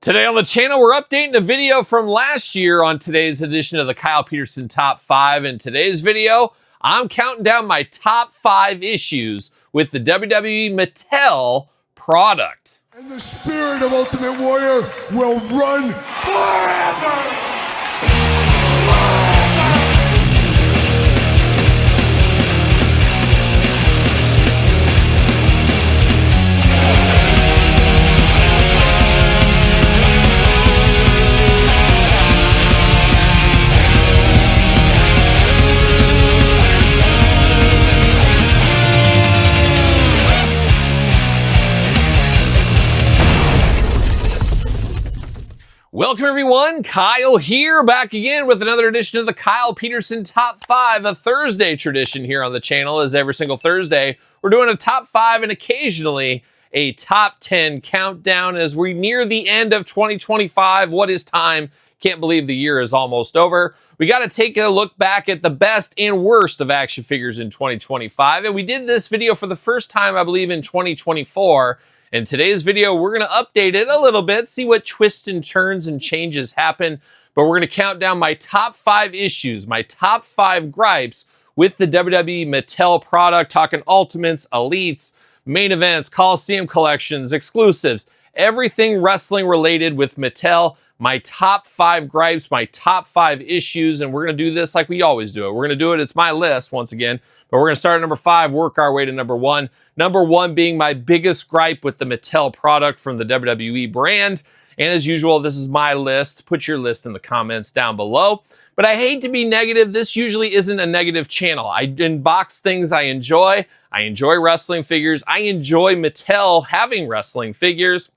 Today on the channel, we're updating a video from last year on today's edition of the Kyle Peterson Top 5. In today's video, I'm counting down my top 5 issues with the WWE Mattel product. And the spirit of Ultimate Warrior will run forever! Welcome everyone, Kyle here, back again with another edition of the Kyle Peterson Top 5, a Thursday tradition here on the channel. As every single Thursday, we're doing a top 5 and occasionally a top 10 countdown as we near the end of 2025. What is time? Can't believe the year is almost over. We got to take a look back at the best and worst of action figures in 2025, and we did this video for the first time, I believe, in 2024. In today's video, we're going to update it a little bit, see what twists and turns and changes happen, but we're going to count down my top 5 issues, my top 5 gripes with the WWE Mattel product, talking Ultimates, Elites, main events, Coliseum collections, exclusives, everything wrestling related with Mattel, my top 5 gripes, my top 5 issues, and we're going to do this like we always do it. We're going to do it, it's my list once again, but we're going to start at number 5, work our way to number 1. Number 1 being my biggest gripe with the Mattel product from the WWE brand. And as usual, this is my list. Put your list in the comments down below. But I hate to be negative. This usually isn't a negative channel. I unbox things I enjoy. I enjoy wrestling figures. I enjoy Mattel having wrestling figures.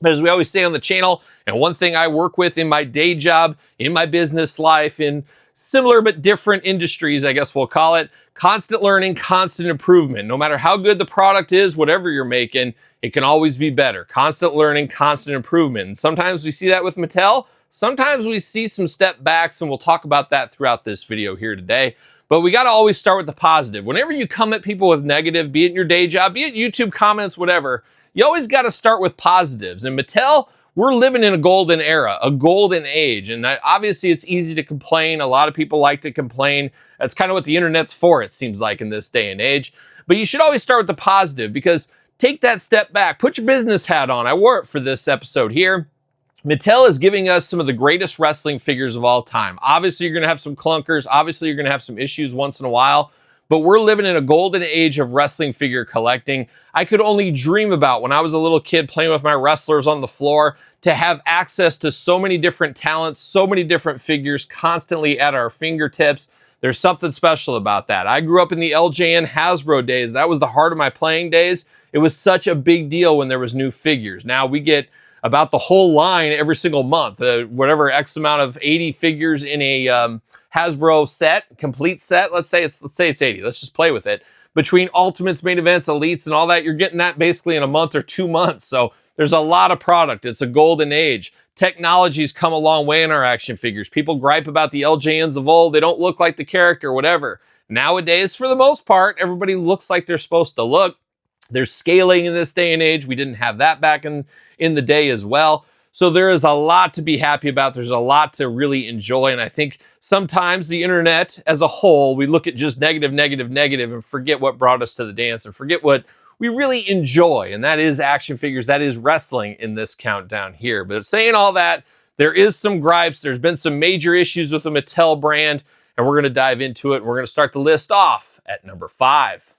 But as we always say on the channel, and one thing I work with in my day job, in my business life, in similar but different industries, I guess we'll call it, constant learning, constant improvement. No matter how good the product is, whatever you're making, it can always be better. Constant learning, constant improvement. And sometimes we see that with Mattel. Sometimes we see some step backs, and we'll talk about that throughout this video here today. But we got to always start with the positive. Whenever you come at people with negative, be it in your day job, be it YouTube comments, whatever, you always got to start with positives. And Mattel, we're living in a golden era, a golden age. And obviously it's easy to complain. A lot of people like to complain. That's kind of what the internet's for, it seems like, in this day and age. But you should always start with the positive, because take that step back, put your business hat on. I wore it for this episode here. Mattel is giving us some of the greatest wrestling figures of all time. Obviously you're going to have some clunkers. Obviously you're going to have some issues once in a while. But we're living in a golden age of wrestling figure collecting. I could only dream about, when I was a little kid playing with my wrestlers on the floor, to have access to so many different talents, so many different figures constantly at our fingertips. There's something special about that. I grew up in the LJN Hasbro days. That was the heart of my playing days. It was such a big deal when there was new figures. Now we get about the whole line every single month, whatever X amount of 80 figures in a Hasbro set, complete set. Let's say it's 80. Let's just play with it. Between Ultimates, main events, Elites, and all that, you're getting that basically in a month or 2 months. So there's a lot of product. It's a golden age. Technology's come a long way in our action figures. People gripe about the LJNs of old. They don't look like the character, whatever. Nowadays, for the most part, everybody looks like they're supposed to look. There's scaling in this day and age. We didn't have that back in the day as well. So there is a lot to be happy about. There's a lot to really enjoy. And I think sometimes the internet as a whole, we look at just negative, negative, negative and forget what brought us to the dance and forget what we really enjoy. And that is action figures. That is wrestling in this countdown here. But saying all that, there is some gripes. There's been some major issues with the Mattel brand, and we're going to dive into it. And we're going to start the list off at number 5.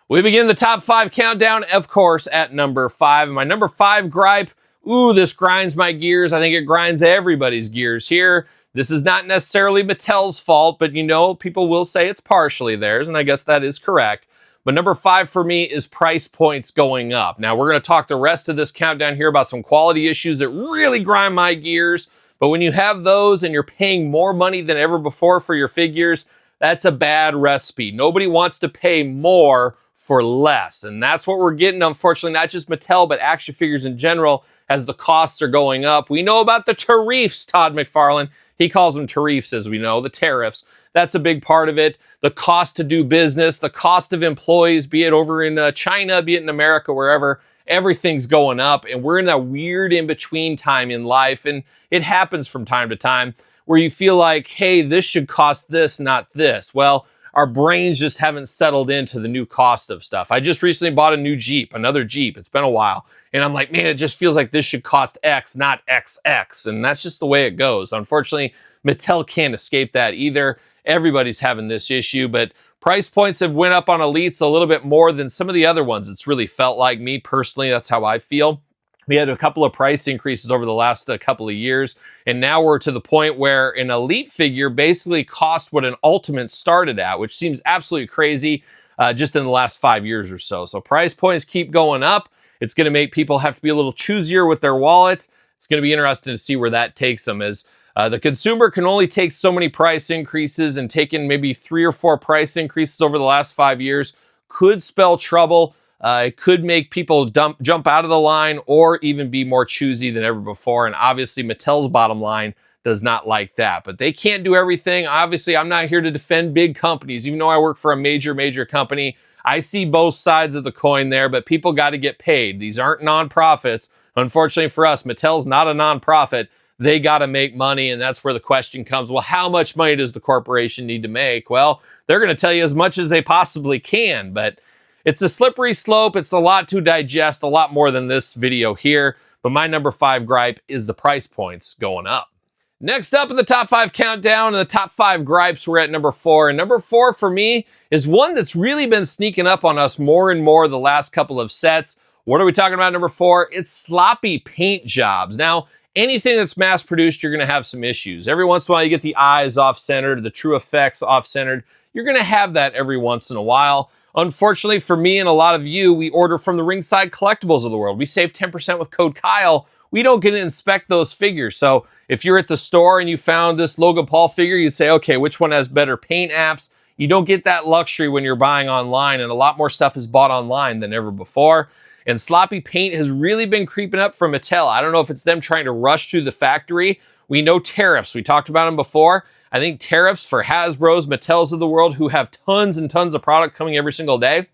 We begin the top 5 countdown, of course, at number 5. And my number 5 gripe, this grinds my gears. I think it grinds everybody's gears here. This is not necessarily Mattel's fault, but people will say it's partially theirs, and I guess that is correct. But number 5 for me is price points going up. Now, we're going to talk the rest of this countdown here about some quality issues that really grind my gears. But when you have those and you're paying more money than ever before for your figures, that's a bad recipe. Nobody wants to pay more for less. And that's what we're getting, unfortunately, not just Mattel, but action figures in general, as the costs are going up. We know about the tariffs, Todd McFarlane. He calls them tariffs, as we know, the tariffs. That's a big part of it. The cost to do business, the cost of employees, be it over in China, be it in America, wherever. everything's going up, and we're in that weird in-between time in life, and it happens from time to time where you feel like, hey, this should cost this, not this. Well, our brains just haven't settled into the new cost of stuff. I just recently bought a new Jeep, another Jeep. It's been a while. And I'm like, man, it just feels like this should cost X, not XX. And that's just the way it goes. Unfortunately, Mattel can't escape that either. Everybody's having this issue, but price points have went up on Elites a little bit more than some of the other ones. It's really felt like. Me personally, that's how I feel. We had a couple of price increases over the last couple of years, and now we're to the point where an Elite figure basically cost what an Ultimate started at, which seems absolutely crazy just in the last 5 years or so. So price points keep going up. It's going to make people have to be a little choosier with their wallet. It's going to be interesting to see where that takes them, as the consumer can only take so many price increases, and taking maybe 3 or 4 price increases over the last 5 years could spell trouble. It could make people jump out of the line or even be more choosy than ever before. And obviously, Mattel's bottom line does not like that. But they can't do everything. Obviously, I'm not here to defend big companies. Even though I work for a major company, I see both sides of the coin there, but people got to get paid. These aren't nonprofits. Unfortunately for us, Mattel's not a nonprofit. They got to make money, and that's where the question comes, well, how much money does the corporation need to make? Well, they're going to tell you as much as they possibly can, but it's a slippery slope. It's a lot to digest, a lot more than this video here. But my number 5 gripe is the price points going up. Next up in the top 5 countdown, and the top 5 gripes, we're at number 4. And number 4 for me is one that's really been sneaking up on us more and more the last couple of sets. What are we talking about, number 4? It's sloppy paint jobs. Now, anything that's mass produced, you're going to have some issues. Every once in a while, you get the eyes off-centered, the true effects off-centered. You're going to have that every once in a while. Unfortunately for me and a lot of you, we order from the Ringside Collectibles of the world. We save 10% with code Kyle. We don't get to inspect those figures. So if you're at the store and you found this Logan Paul figure, you'd say, okay, which one has better paint apps? You don't get that luxury when you're buying online, and a lot more stuff is bought online than ever before. And sloppy paint has really been creeping up from Mattel. I don't know if it's them trying to rush through the factory. We know tariffs. We talked about them before. I think tariffs for Hasbro's, Mattels of the world, who have tons and tons of product coming every single day.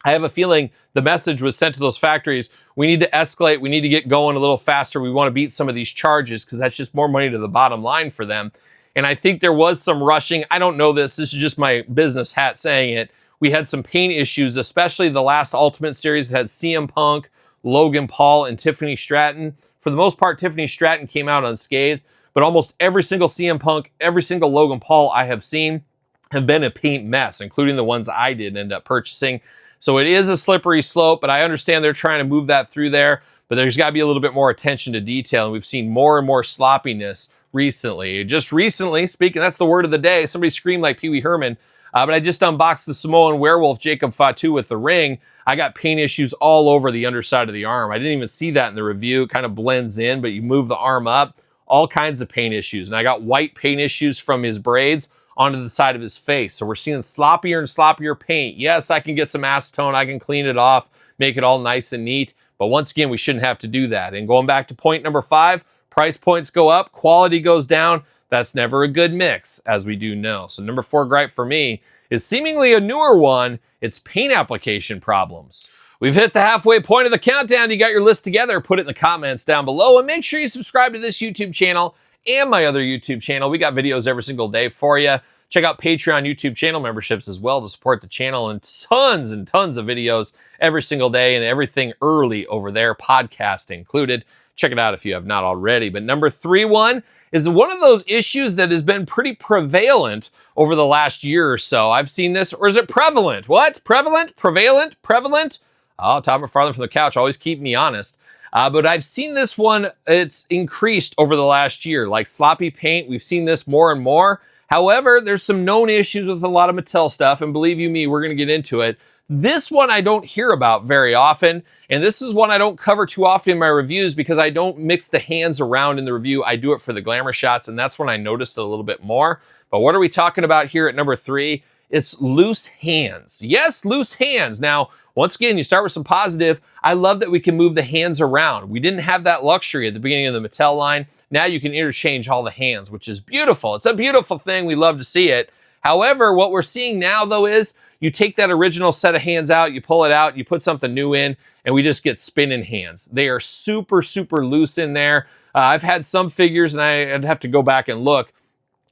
I have a feeling the message was sent to those factories. We need to escalate. We need to get going a little faster. We want to beat some of these charges because that's just more money to the bottom line for them. And I think there was some rushing. I don't know this. This is just my business hat saying it. We had some paint issues, especially the last Ultimate Series that had CM Punk, Logan Paul, and Tiffany Stratton. For the most part, Tiffany Stratton came out unscathed. But almost every single CM Punk, every single Logan Paul I have seen have been a paint mess, including the ones I did end up purchasing. So it is a slippery slope, but I understand they're trying to move that through there. But there's got to be a little bit more attention to detail, and we've seen more and more sloppiness recently. Just recently, speaking, that's the word of the day. Somebody screamed like Pee Wee Herman. But I just unboxed the Samoan werewolf Jacob Fatu with the ring. I got paint issues all over the underside of the arm. I didn't even see that in the review. It kind of blends in, but you move the arm up. All kinds of paint issues. And I got white paint issues from his braids onto the side of his face. So we're seeing sloppier and sloppier paint. Yes, I can get some acetone. I can clean it off, make it all nice and neat. But once again, we shouldn't have to do that. And going back to point number 5, price points go up, quality goes down. That's never a good mix, as we do know. So number 4 gripe for me is seemingly a newer one. It's paint application problems. We've hit the halfway point of the countdown. You got your list together. Put it in the comments down below. And make sure you subscribe to this YouTube channel and my other YouTube channel. We got videos every single day for you. Check out Patreon YouTube channel memberships as well to support the channel, and tons of videos every single day, and everything early over there, podcast included. Check it out if you have not already. But number 3 one is one of those issues that has been pretty prevalent over the last year or so. I've seen this, or is it prevalent? What? Prevalent? Prevalent? Prevalent? Oh, Tom farther from the couch, always keep me honest. But I've seen this one, it's increased over the last year. Like sloppy paint, we've seen this more and more. However, there's some known issues with a lot of Mattel stuff, and believe you me, we're going to get into it. This one I don't hear about very often, and this is one I don't cover too often in my reviews because I don't mix the hands around in the review. I do it for the glamour shots, and that's when I noticed it a little bit more. But what are we talking about here at number 3? It's loose hands. Yes, loose hands. Now, once again, you start with some positive. I love that we can move the hands around. We didn't have that luxury at the beginning of the Mattel line. Now you can interchange all the hands, which is beautiful. It's a beautiful thing. We love to see it. However, what we're seeing now, though, is you take that original set of hands out, you pull it out, you put something new in, and we just get spinning hands. They are super, super loose in there. I've had some figures, and I'd have to go back and look,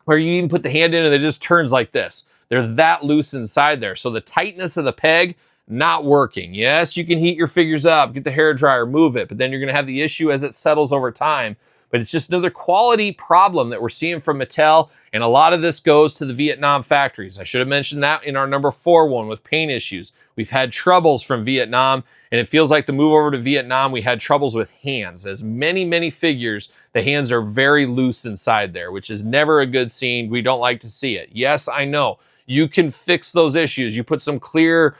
where you even put the hand in and it just turns like this. They're that loose inside there. So the tightness of the peg, not working. Yes, you can heat your figures up, get the hairdryer, move it, but then you're going to have the issue as it settles over time. But it's just another quality problem that we're seeing from Mattel, and a lot of this goes to the Vietnam factories. I should have mentioned that in our number 4 one with paint issues. We've had troubles from Vietnam, and it feels like the move over to Vietnam, we had troubles with hands. As many figures, the hands are very loose inside there, which is never a good scene. We don't like to see it. Yes, I know. You can fix those issues. You put some clear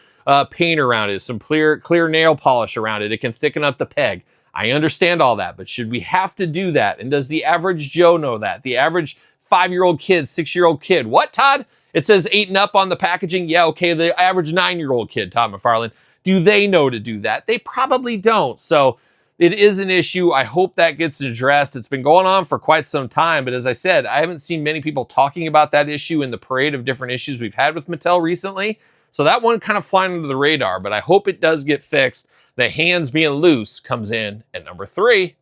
paint around it, some clear nail polish around it. It can thicken up the peg. I understand all that, but should we have to do that? And does the average Joe know that? The average 5-year-old kid, 6-year-old kid. What, Todd? It says 8 and up on the packaging. Yeah, okay, the average 9-year-old kid, Todd McFarlane. Do they know to do that? They probably don't. So it is an issue. I hope that gets addressed. It's been going on for quite some time, but as I said, I haven't seen many people talking about that issue in the parade of different issues we've had with Mattel recently. So that one kind of flying under the radar, but I hope it does get fixed. The hands being loose comes in at number 3.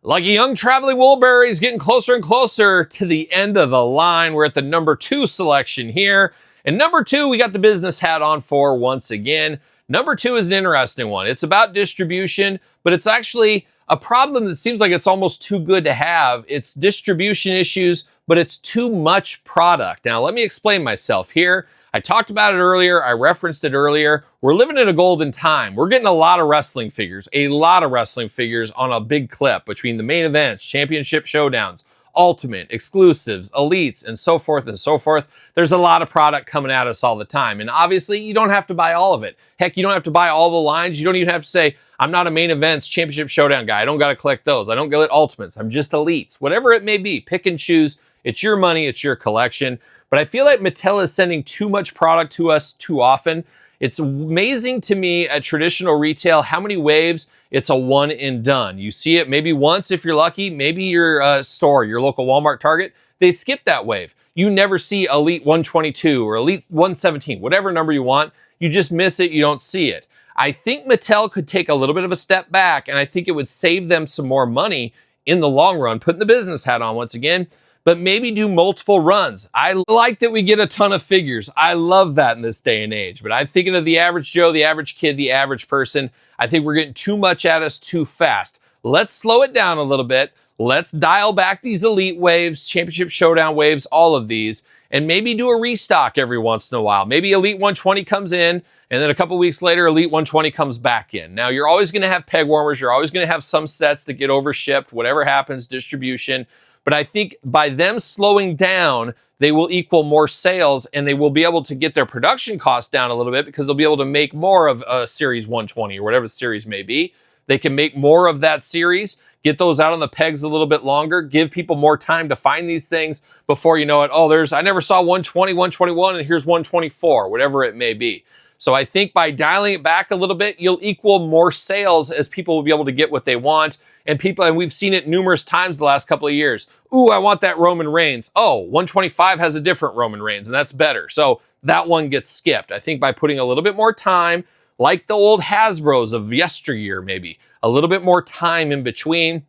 Like a young traveling Woolberry is getting closer and closer to the end of the line. We're at the number 2 selection here. And number 2, we got the business hat on for once again. Number 2 is an interesting one. It's about distribution, but it's actually a problem that seems like it's almost too good to have. It's distribution issues, but it's too much product. Now, let me explain myself here. I talked about it earlier. I referenced it earlier. We're living in a golden time. We're getting a lot of wrestling figures on a big clip between the main events, championship showdowns, ultimate, exclusives, elites, and so forth and so forth. There's a lot of product coming at us all the time. And obviously, you don't have to buy all of it. Heck, you don't have to buy all the lines. You don't even have to say, I'm not a main events, championship showdown guy. I don't got to collect those. I don't get ultimates. I'm just elites. Whatever it may be, pick and choose. It's your money. It's your collection. But I feel like Mattel is sending too much product to us too often. It's amazing to me at traditional retail how many waves it's a one and done. You see it maybe once if you're lucky, maybe your store, your local Walmart, Target, they skip that wave. You never see Elite 122 or Elite 117, whatever number you want. You just miss it, you don't see it. I think Mattel could take a little bit of a step back, and I think it would save them some more money in the long run, putting the business hat on once again, but maybe do multiple runs. I like that we get a ton of figures. I love that in this day and age, but I'm thinking of the average Joe, the average kid, the average person. I think we're getting too much at us too fast. Let's slow it down a little bit. Let's dial back these elite waves, championship showdown waves, all of these, and maybe do a restock every once in a while. Maybe Elite 120 comes in, and then a couple weeks later, Elite 120 comes back in. Now, you're always going to have peg warmers. You're always going to have some sets that get overshipped, whatever happens, distribution. But I think by them slowing down, they will equal more sales, and they will be able to get their production costs down a little bit because they'll be able to make more of a Series 120 or whatever the series may be. They can make more of that series, get those out on the pegs a little bit longer, give people more time to find these things before you know it. Oh, I never saw 120, 121, and here's 124, whatever it may be. So I think by dialing it back a little bit, you'll equal more sales as people will be able to get what they want. And we've seen it numerous times the last couple of years. Ooh, I want that Roman Reigns. Oh, 125 has a different Roman Reigns, and that's better. So that one gets skipped. I think by putting a little bit more time, like the old Hasbros of yesteryear, maybe a little bit more time in between.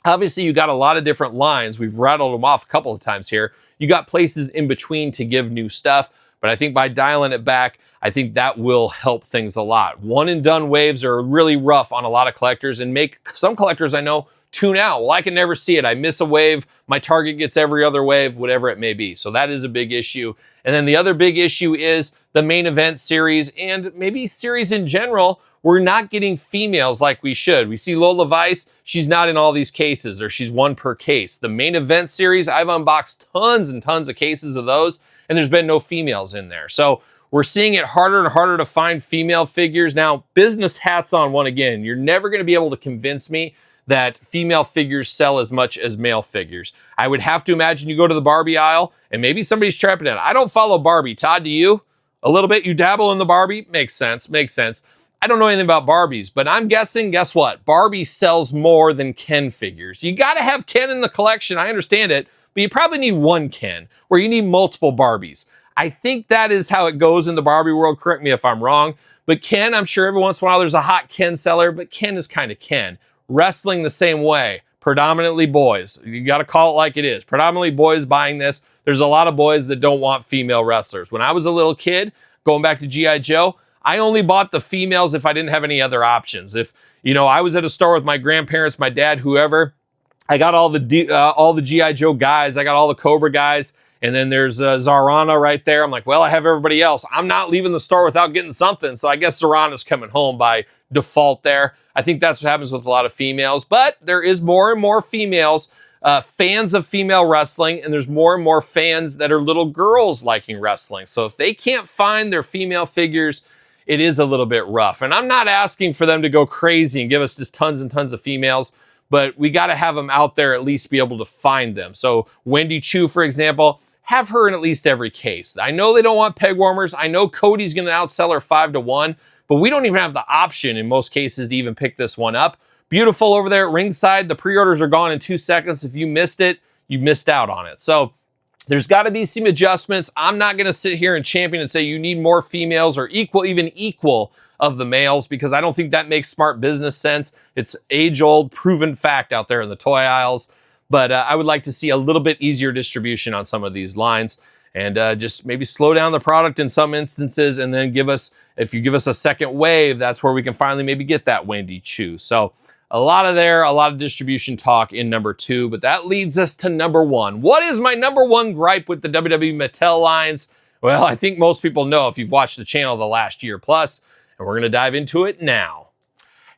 Obviously, you got a lot of different lines. We've rattled them off a couple of times here. You got places in between to give new stuff. But I think by dialing it back, I think that will help things a lot. One and done waves are really rough on a lot of collectors and make some collectors I know tune out. Well, I can never see it. I miss a wave. My target gets every other wave, whatever it may be. So that is a big issue. And then the other big issue is the main event series and maybe series in general. We're not getting females like we should. We see Lola Vice. She's not in all these cases, or she's one per case. The main event series, I've unboxed tons and tons of cases of those, and there's been no females in there. So we're seeing it harder and harder to find female figures. Now, business hats on one again. You're never going to be able to convince me that female figures sell as much as male figures. I would have to imagine you go to the Barbie aisle and maybe somebody's trapping it. I don't follow Barbie. Todd, do you? A little bit? You dabble in the Barbie? Makes sense. Makes sense. I don't know anything about Barbies, but I'm guessing, guess what? Barbie sells more than Ken figures. You got to have Ken in the collection. I understand it, but you probably need one Ken, where you need multiple Barbies. I think that is how it goes in the Barbie world. Correct me if I'm wrong. But Ken, I'm sure every once in a while there's a hot Ken seller, but Ken is kind of Ken. Wrestling the same way. Predominantly boys. You got to call it like it is. Predominantly boys buying this. There's a lot of boys that don't want female wrestlers. When I was a little kid, going back to G.I. Joe, I only bought the females if I didn't have any other options. If, I was at a store with my grandparents, my dad, whoever, I got all the G.I. Joe guys. I got all the Cobra guys. And then there's Zarana right there. I'm like, well, I have everybody else. I'm not leaving the store without getting something. So I guess Zarana's coming home by default there. I think that's what happens with a lot of females. But there is more and more females, fans of female wrestling. And there's more and more fans that are little girls liking wrestling. So if they can't find their female figures, it is a little bit rough. And I'm not asking for them to go crazy and give us just tons and tons of females. But we got to have them out there, at least be able to find them. So Wendy Chu, for example, have her in at least every case. I know they don't want peg warmers. I know Cody's going to outsell her 5-1, but we don't even have the option in most cases to even pick this one up. Beautiful over there at ringside. The pre-orders are gone in 2 seconds. If you missed it, you missed out on it. So there's got to be some adjustments. I'm not going to sit here and champion and say you need more females or even equal of the males, because I don't think that makes smart business sense. It's age-old, proven fact out there in the toy aisles. But I would like to see a little bit easier distribution on some of these lines, and just maybe slow down the product in some instances, and then if you give us a second wave, that's where we can finally maybe get that Wendy Chu. So a lot of distribution talk in number 2, but that leads us to number 1. What is my number 1 gripe with the WWE Mattel lines? Well, I think most people know if you've watched the channel the last year plus, and we're going to dive into it now.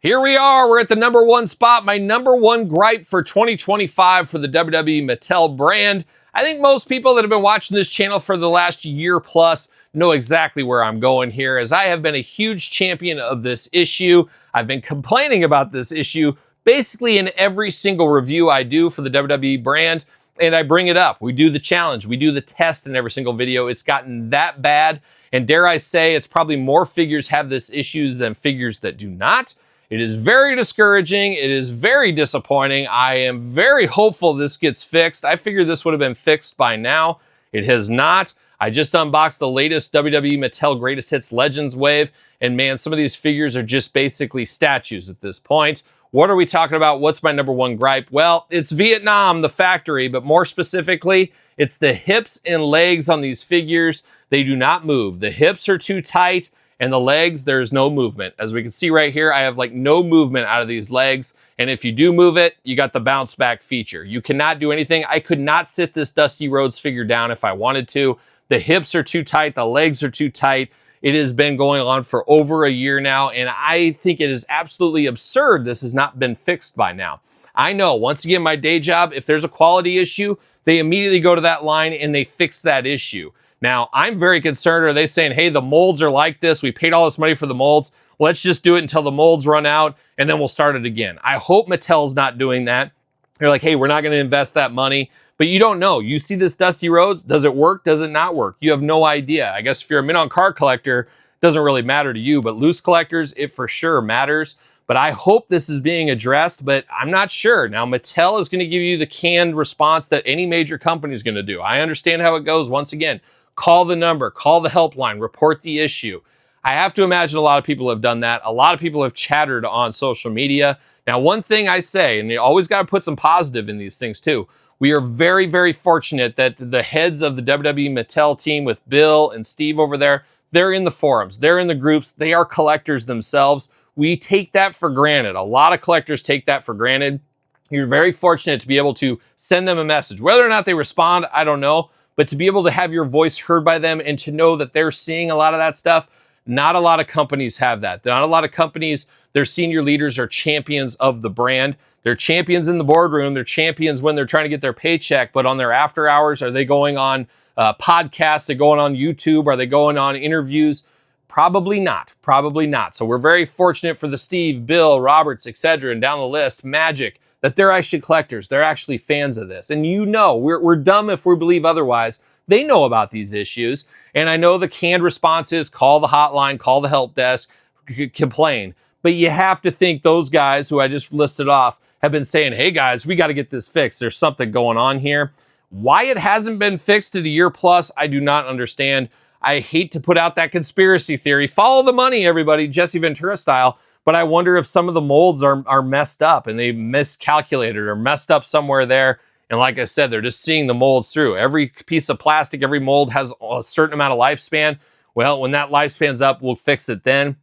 Here we are. We're at the number 1 spot. My number 1 gripe for 2025 for the WWE Mattel brand. I think most people that have been watching this channel for the last year plus know exactly where I'm going here, as I have been a huge champion of this issue. I've been complaining about this issue basically in every single review I do for the WWE brand, and I bring it up. We do the challenge. We do the test in every single video. It's gotten that bad, and dare I say, it's probably more figures have this issue than figures that do not. It is very discouraging. It is very disappointing. I am very hopeful this gets fixed. I figured this would have been fixed by now. It has not. I just unboxed the latest WWE Mattel Greatest Hits Legends wave, and man, some of these figures are just basically statues at this point. What are we talking about? What's my number 1 gripe? Well, it's Vietnam, the factory, but more specifically, it's the hips and legs on these figures. They do not move. The hips are too tight, and the legs, there's no movement. As we can see right here, I have like no movement out of these legs. And if you do move it, you got the bounce back feature. You cannot do anything. I could not sit this Dusty Rhodes figure down if I wanted to. The hips are too tight. The legs are too tight. It has been going on for over a year now, and I think it is absolutely absurd this has not been fixed by now. I know, once again, my day job, if there's a quality issue, they immediately go to that line and they fix that issue. Now, I'm very concerned. Are they saying, hey, the molds are like this. We paid all this money for the molds. Let's just do it until the molds run out, and then we'll start it again. I hope Mattel's not doing that. They're like, hey, we're not going to invest that money. But you don't know. You see this Dusty Rhodes. Does it work? Does it not work? You have no idea. I guess if you're a mint-on card collector, it doesn't really matter to you. But loose collectors, it for sure matters. But I hope this is being addressed, but I'm not sure. Now, Mattel is going to give you the canned response that any major company is going to do. I understand how it goes. Once again, call the number, call the helpline, report the issue. I have to imagine a lot of people have done that. A lot of people have chattered on social media. Now, one thing I say, and you always got to put some positive in these things too, we are very, very fortunate that the heads of the WWE Mattel team with Bill and Steve over there, they're in the forums, they're in the groups, they are collectors themselves. We take that for granted. A lot of collectors take that for granted. You're very fortunate to be able to send them a message. Whether or not they respond, I don't know. But to be able to have your voice heard by them and to know that they're seeing a lot of that stuff, not a lot of companies have that. Not a lot of companies, their senior leaders are champions of the brand. They're champions in the boardroom. They're champions when they're trying to get their paycheck. But on their after hours, are they going on podcasts? Are they going on YouTube? Are they going on interviews? Probably not. Probably not. So we're very fortunate for the Steve, Bill, Roberts, etc., and down the list, Magic, that they're actually collectors. They're actually fans of this. And you know, we're dumb if we believe otherwise. They know about these issues. And I know the canned response is call the hotline, call the help desk, complain. But you have to think those guys who I just listed off have been saying, hey guys, we got to get this fixed. There's something going on here. Why it hasn't been fixed at a year plus, I do not understand. I hate to put out that conspiracy theory. Follow the money, everybody, Jesse Ventura style. But I wonder if some of the molds are messed up and they miscalculated or messed up somewhere there. And like I said, they're just seeing the molds through. Every piece of plastic, every mold has a certain amount of lifespan. Well, when that lifespan's up, we'll fix it then.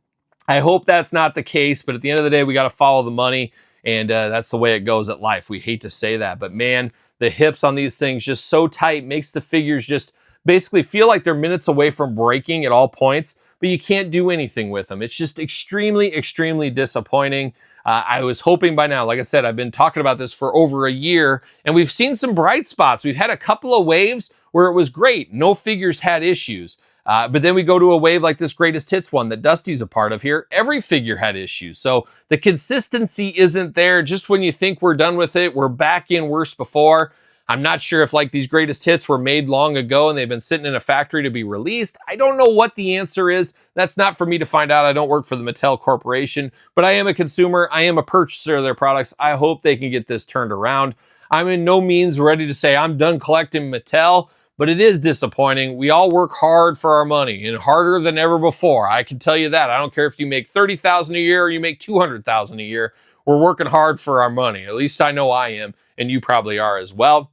I hope that's not the case, but at the end of the day, we got to follow the money, and that's the way it goes at life. We hate to say that, but man, the hips on these things just so tight, makes the figures just basically feel like they're minutes away from breaking at all points, but you can't do anything with them. It's just extremely, extremely disappointing. I was hoping by now, like I said, I've been talking about this for over a year, and we've seen some bright spots. We've had a couple of waves where it was great. No figures had issues. But then we go to a wave like this Greatest Hits one that Dusty's a part of here. Every figure had issues. So the consistency isn't there. Just when you think we're done with it, we're back in worse before. I'm not sure if like these Greatest Hits were made long ago and they've been sitting in a factory to be released. I don't know what the answer is. That's not for me to find out. I don't work for the Mattel Corporation, but I am a consumer. I am a purchaser of their products. I hope they can get this turned around. I'm in no means ready to say I'm done collecting Mattel, but it is disappointing. We all work hard for our money and harder than ever before. I can tell you that. I don't care if you make $30,000 a year or you make $200,000 a year. We're working hard for our money. At least I know I am, and you probably are as well.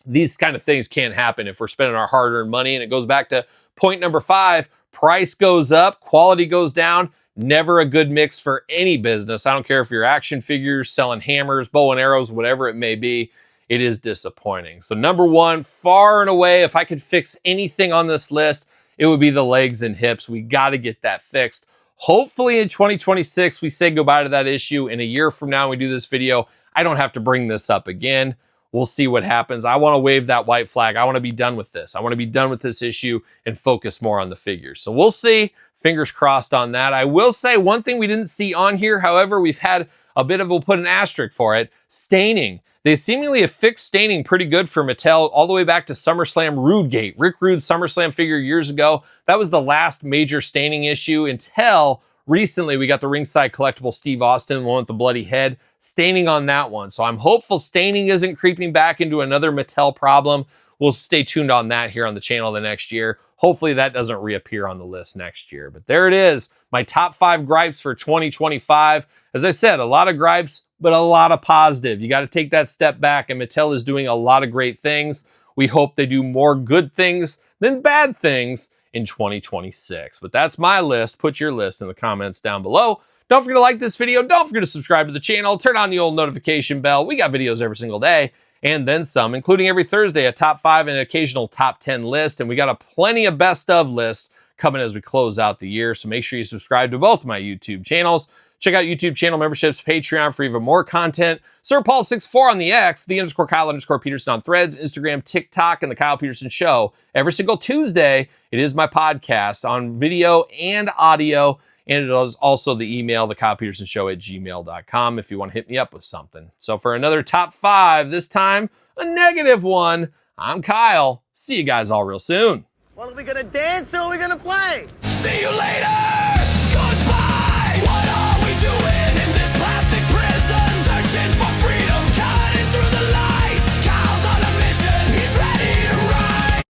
These kind of things can't happen if we're spending our hard-earned money. And it goes back to point number 5. Price goes up, quality goes down. Never a good mix for any business. I don't care if you're action figures, selling hammers, bow and arrows, whatever it may be. It is disappointing. So number 1, far and away, if I could fix anything on this list, it would be the legs and hips. We got to get that fixed. Hopefully in 2026, we say goodbye to that issue. In a year from now, we do this video, I don't have to bring this up again. We'll see what happens. I want to wave that white flag. I want to be done with this. I want to be done with this issue and focus more on the figures. So we'll see. Fingers crossed on that. I will say one thing we didn't see on here. However, we've had a bit of, we'll put an asterisk for it, staining. They seemingly have fixed staining pretty good for Mattel all the way back to SummerSlam Rudegate. Rick Rude's SummerSlam figure years ago. That was the last major staining issue until recently we got the ringside collectible Steve Austin, one with the bloody head, staining on that one. So I'm hopeful staining isn't creeping back into another Mattel problem. We'll stay tuned on that here on the channel the next year. Hopefully that doesn't reappear on the list next year. But there it is, my top 5 gripes for 2025. As I said, a lot of gripes, but a lot of positive. You got to take that step back, and Mattel is doing a lot of great things. We hope they do more good things than bad things in 2026. But that's my list. Put your list in the comments down below. Don't forget to like this video. Don't forget to subscribe to the channel. Turn on the old notification bell. We got videos every single day and then some, including every Thursday, a top 5 and an occasional top 10 list. And we got a plenty of best of lists coming as we close out the year. So make sure you subscribe to both my YouTube channels. Check out YouTube channel memberships, Patreon for even more content. Sir Paul64 on the X, _Kyle_Peterson on Threads, Instagram, TikTok, and The Kyle Peterson Show. Every single Tuesday, it is my podcast on video and audio. And it is also the email, TheKylePetersonShow@gmail.com, if you want to hit me up with something. So for another top 5, this time a negative one, I'm Kyle. See you guys all real soon. Well, are we gonna dance or are we gonna play? See you later!